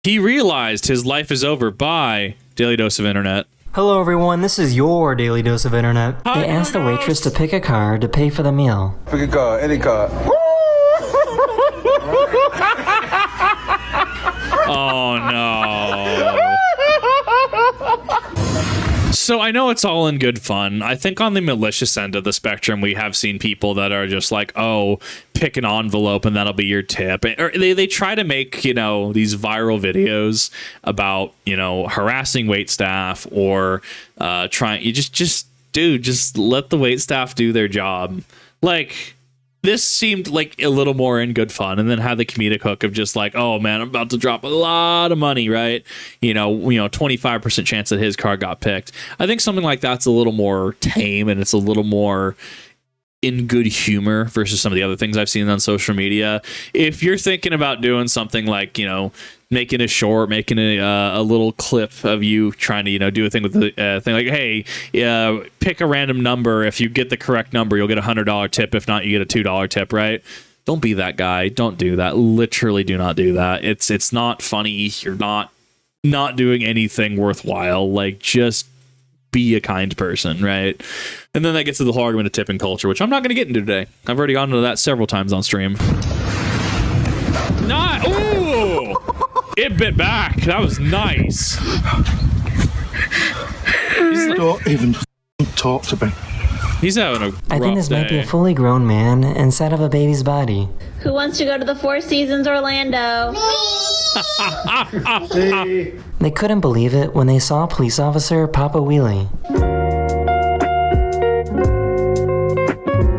He realized his life is over by Daily Dose of Internet. Hello everyone, this is your Daily Dose of Internet. They asked the waitress to pick a card to pay for the meal. Pick a card, any card. Oh no. So I know it's all in good fun. I think on the malicious end of the spectrum, we have seen people that are just like, oh, pick an envelope and that'll be your tip. Or they try to make, you know, these viral videos about, you know, harassing wait staff or trying, you just let the wait staff do their job. Like, this seemed like a little more in good fun, and then had the comedic hook of just like, oh man, I'm about to drop a lot of money, right? You know, 25% chance that his car got picked. I think something like that's a little more tame, and it's a little more in good humor versus some of the other things I've seen on social media. If you're thinking about doing something like, you know, making a short, making a little clip of you trying to, you know, do a thing with the thing like, hey, pick a random number. If you get the correct number, you'll get a $100 tip. If not, you get a $2 tip, right? Don't be that guy. Don't do that. Literally do not do that. It's not funny. You're not doing anything worthwhile. Like, just be a kind person, right? And then that gets to the whole argument of tipping culture, which I'm not going to get into today. I've already gone into that several times on stream. Not, ooh, it bit back. That was nice. Don't even talk to me. He's having a rough I think this day. might be a fully grown man inside of a baby's body. Who wants to go to the Four Seasons Orlando? They couldn't believe it when they saw a police officer pop a wheelie.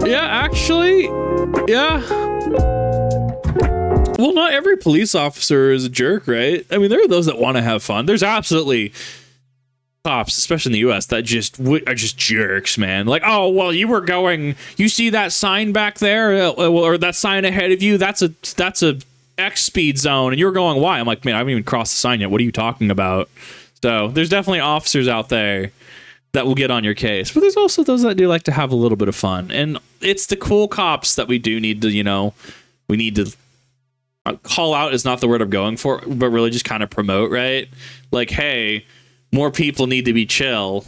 Yeah, actually, yeah. Well, not every police officer is a jerk, right? I mean, there are those that want to have fun. There's absolutely cops, especially in the U.S., that are just jerks, man. Like, oh, well, you see that sign back there, or that sign ahead of you? That's a X speed zone, and you're going, why? I'm like, man, I haven't even crossed the sign yet. What are you talking about? So there's definitely officers out there that will get on your case, but there's also those that do like to have a little bit of fun, and it's the cool cops that we do need to, you know, we need to call out is not the word I'm going for, but really just kind of promote, right? Like, hey, more people need to be chill.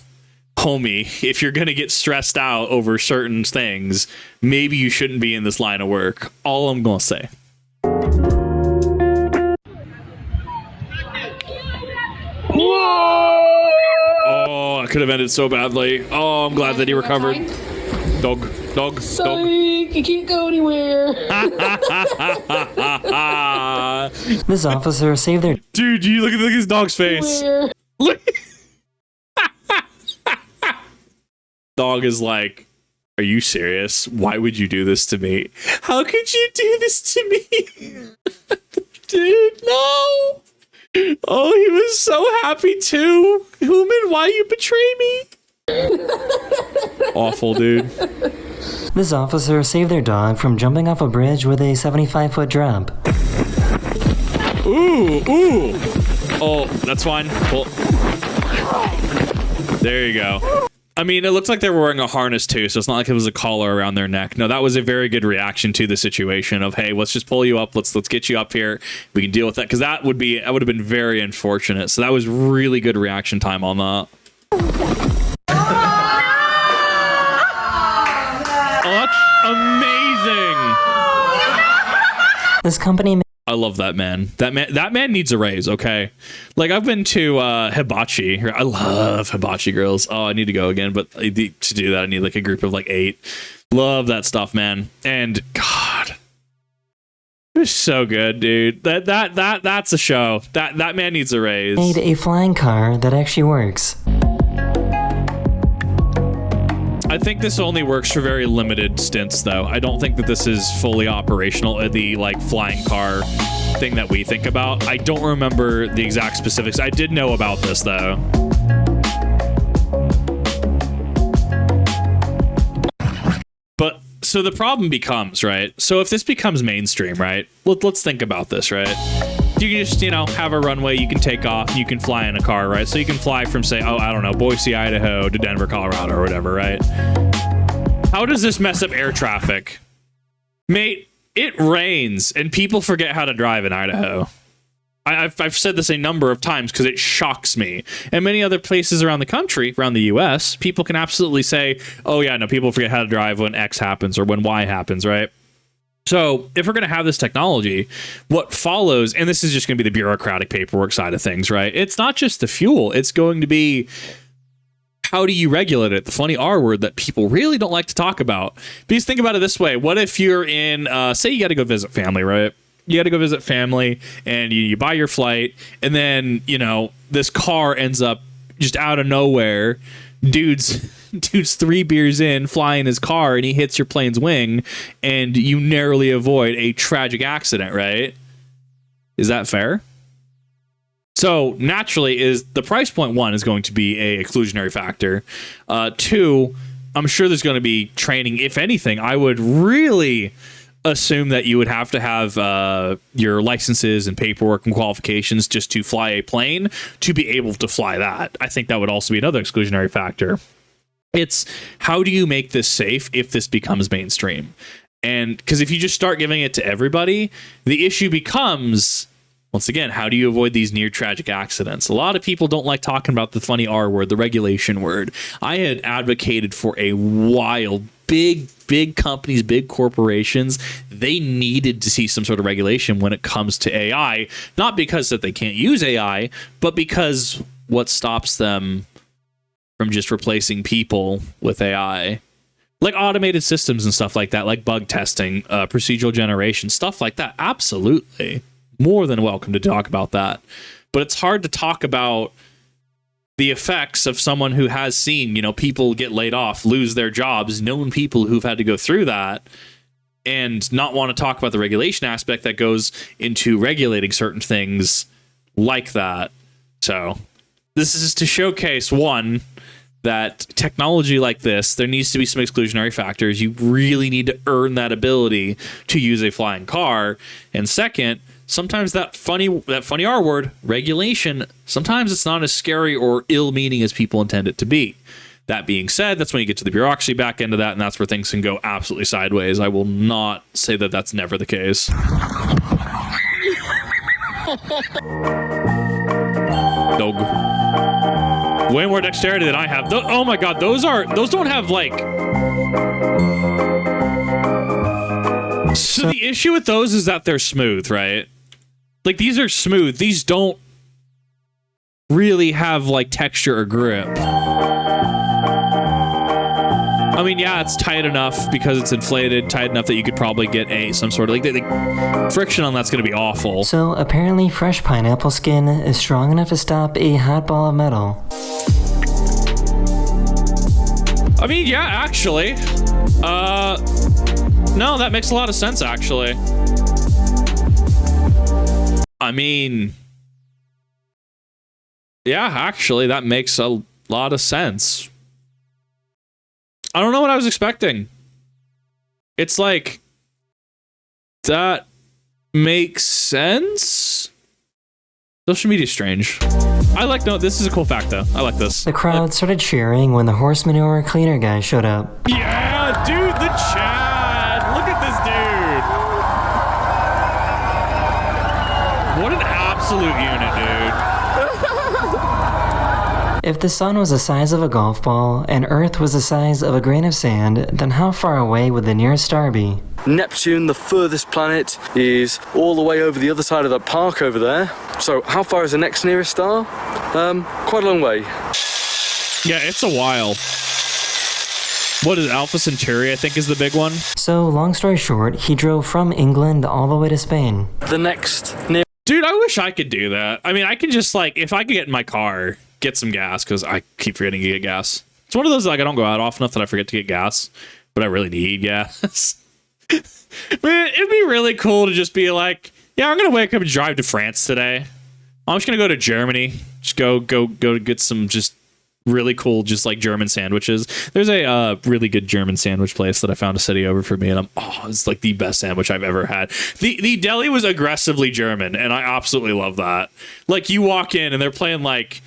Homie, if you're going to get stressed out over certain things, maybe you shouldn't be in this line of work. All I'm going to say. Oh, I could have ended so badly. Oh, I'm glad that he recovered. Dog. Psych, you can't go anywhere. This officer saved their... Dude, you look at his dog's face. Look. Dog is like, are you serious? Why would you do this to me? How could you do this to me? Dude, no. Oh, he was so happy too. Human, why you betray me? Awful, dude. This officer saved their dog from jumping off a bridge with a 75-foot drop. Ooh. Oh, that's fine. Cool. There you go. I mean, it looks like they were wearing a harness too, so it's not like it was a collar around their neck. No, that was a very good reaction to the situation of, hey, let's just pull you up. Let's get you up here. We can deal with that, because that would have been very unfortunate. So that was really good reaction time on that. Oh, that's amazing. This company... I love that man. That man needs a raise, okay? Like, I've been to hibachi. I love hibachi girls. Oh, I need to go again, but to do that, I need like a group of like 8. Love that stuff, man. And God, it's so good, dude. That's a show. That man needs a raise. Made a flying car that actually works. I think this only works for very limited stints, though. I don't think that this is fully operational, the like flying car thing that we think about. I don't remember the exact specifics. I did know about this, though. But so the problem becomes, right? So if this becomes mainstream, right? Let's think about this, right? You can just, you know, have a runway, you can take off, you can fly in a car, right? So you can fly from, say, oh, I don't know, Boise, Idaho to Denver, Colorado or whatever, right? How does this mess up air traffic? Mate, it rains and people forget how to drive in Idaho. I've said this a number of times because it shocks me. And many other places around the country, around the U.S., people can absolutely say, oh, yeah, no, people forget how to drive when X happens or when Y happens, right? So if we're going to have this technology, what follows, and this is just going to be the bureaucratic paperwork side of things, right? It's not just the fuel. It's going to be, how do you regulate it? The funny R word that people really don't like to talk about. Because think about it this way. What if you're in, say you got to go visit family, right? You got to go visit family and you buy your flight, and then, you know, this car ends up just out of nowhere. Dude's 3 beers in, flying his car, and he hits your plane's wing, and you narrowly avoid a tragic accident, right? Is that fair? So naturally, is the price point, one, is going to be a exclusionary factor. Two, I'm sure there's going to be training. If anything, I would really assume that you would have to have your licenses and paperwork and qualifications just to fly a plane to be able to fly that. I think that would also be another exclusionary factor. It's how do you make this safe if this becomes mainstream? And because if you just start giving it to everybody, the issue becomes, once again, how do you avoid these near tragic accidents? A lot of people don't like talking about the funny R word, the regulation word. I had advocated for a while. Big companies, big corporations, they needed to see some sort of regulation when it comes to AI, not because that they can't use AI, but because what stops them from just replacing people with AI? Like automated systems and stuff like that, like bug testing, procedural generation, stuff like that. Absolutely. More than welcome to talk about that. But it's hard to talk about the effects of someone who has seen, you know, people get laid off, lose their jobs, known people who've had to go through that, and not want to talk about the regulation aspect that goes into regulating certain things like that. So this is to showcase, one, that technology like this, there needs to be some exclusionary factors. You really need to earn that ability to use a flying car. And second, sometimes that funny R word, regulation, sometimes it's not as scary or ill-meaning as people intend it to be. That being said, that's when you get to the bureaucracy back end of that, and that's where things can go absolutely sideways. I will not say that that's never the case. Dog. Way more dexterity than I have. Oh my god, those don't have like... So the issue with those is that they're smooth, right? Like, these are smooth. These don't really have, like, texture or grip. I mean, yeah, it's tight enough because it's inflated, tight enough that you could probably get some sort of, like, the friction on that's going to be awful. So, apparently fresh pineapple skin is strong enough to stop a hot ball of metal. I mean, yeah, actually. No, that makes a lot of sense, actually. I mean, yeah, actually, that makes a lot of sense. I don't know what I was expecting. It's like, that makes sense? Social media is strange. This is a cool fact, though. I like this. The crowd started cheering when the horse manure cleaner guy showed up. Yeah, dude, the Chad. Look at this dude. What an absolute unit, dude. If the sun was the size of a golf ball and Earth was the size of a grain of sand, then how far away would the nearest star be? Neptune, the furthest planet, is all the way over the other side of that park over there. So how far is the next nearest star? Quite a long way. Yeah, it's a while. What is Alpha Centauri, I think, is the big one? So, long story short, he drove from England all the way to Spain. The next near... Dude, I wish I could do that. I mean, I can just, like, if I could get in my car, get some gas, because I keep forgetting to get gas. It's one of those, like, I don't go out often enough that I forget to get gas, but I really need gas. Man, it'd be really cool to just be like, yeah, I'm going to wake up and drive to France today. I'm just going to go to Germany. Just go get some just really cool, just like German sandwiches. There's a really good German sandwich place that I found a city over for me, and it's like the best sandwich I've ever had. The deli was aggressively German, and I absolutely love that. Like, you walk in and they're playing, like,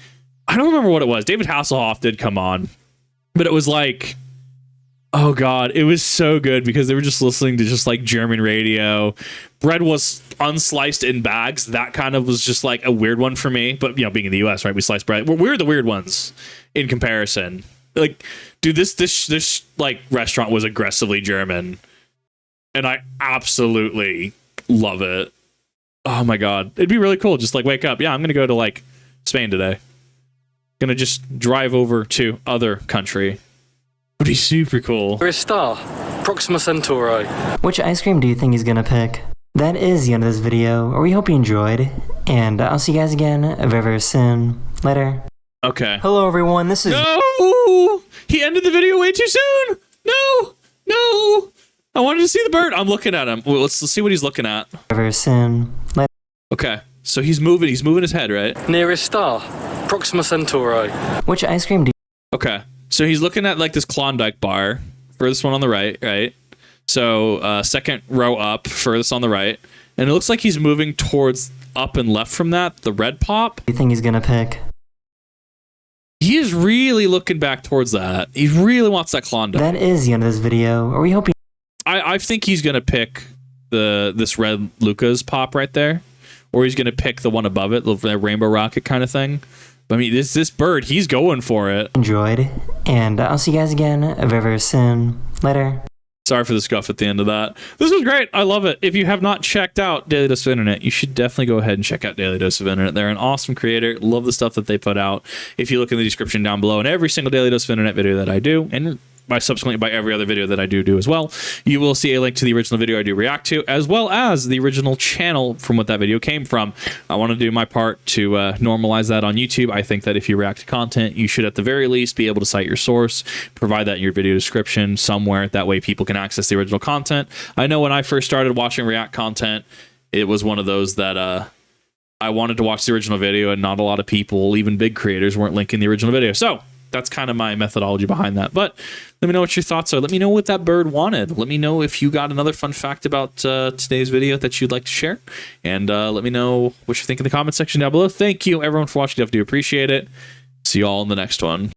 I don't remember what it was. David Hasselhoff did come on, but it was like, Oh god, it was so good because they were just listening to just like German radio. Bread was unsliced in bags. That kind of was just like a weird one for me. But being in the US, right, we slice bread. We're the weird ones in comparison. Like, dude, this like restaurant was aggressively German, and I absolutely love it. Oh my god, it'd be really cool. Just like wake up, yeah, I'm gonna go to like Spain today. Gonna just drive over to other country. Would be super cool. Nearest star, Proxima Centauri. Which ice cream do you think he's gonna pick? That is the end of this video. We hope you enjoyed, and I'll see you guys again very, very soon. Later. Okay. Hello everyone, this is No! He ended the video way too soon! No! No! I wanted to see the bird. I'm looking at him. Well, let's see what he's looking at. very, very soon. Later. Okay. So he's moving his head, right? Nearest star, Proxima Centauri. Which ice cream do Okay. So he's looking at like this Klondike bar. Furthest one on the right? So second row up, furthest on the right. And it looks like he's moving towards up and left from that, the red pop. you think he's gonna pick? He is really looking back towards that. He really wants that Klondike. That is the end of this video. We hope you I think he's gonna pick this red Lucas pop right there, or he's gonna pick the one above it, the rainbow rocket kind of thing. But I mean, this bird, he's going for it. enjoyed, and I'll see you guys again very, very soon. Later. Sorry for the scuff at the end of that. This was great. I love it. If you have not checked out Daily Dose of Internet, you should definitely go ahead and check out Daily Dose of Internet. They're an awesome creator. Love the stuff that they put out. If you look in the description down below, and every single Daily Dose of Internet video that I do, and subsequently by every other video that I do as well, you will see a link to the original video I do react to, as well as the original channel from what that video came from. I want to do my part to normalize that on YouTube. I think that if you react to content, you should at the very least be able to cite your source, provide that in your video description somewhere. That way people can access the original content. I know when I first started watching react content, it was one of those that I wanted to watch the original video, and not a lot of people, even big creators, weren't linking the original video. So that's kind of my methodology behind that. But let me know what your thoughts are. Let me know what that bird wanted. Let me know if you got another fun fact about today's video that you'd like to share. And let me know what you think in the comment section down below. Thank you, everyone, for watching. I do appreciate it. See you all in the next one.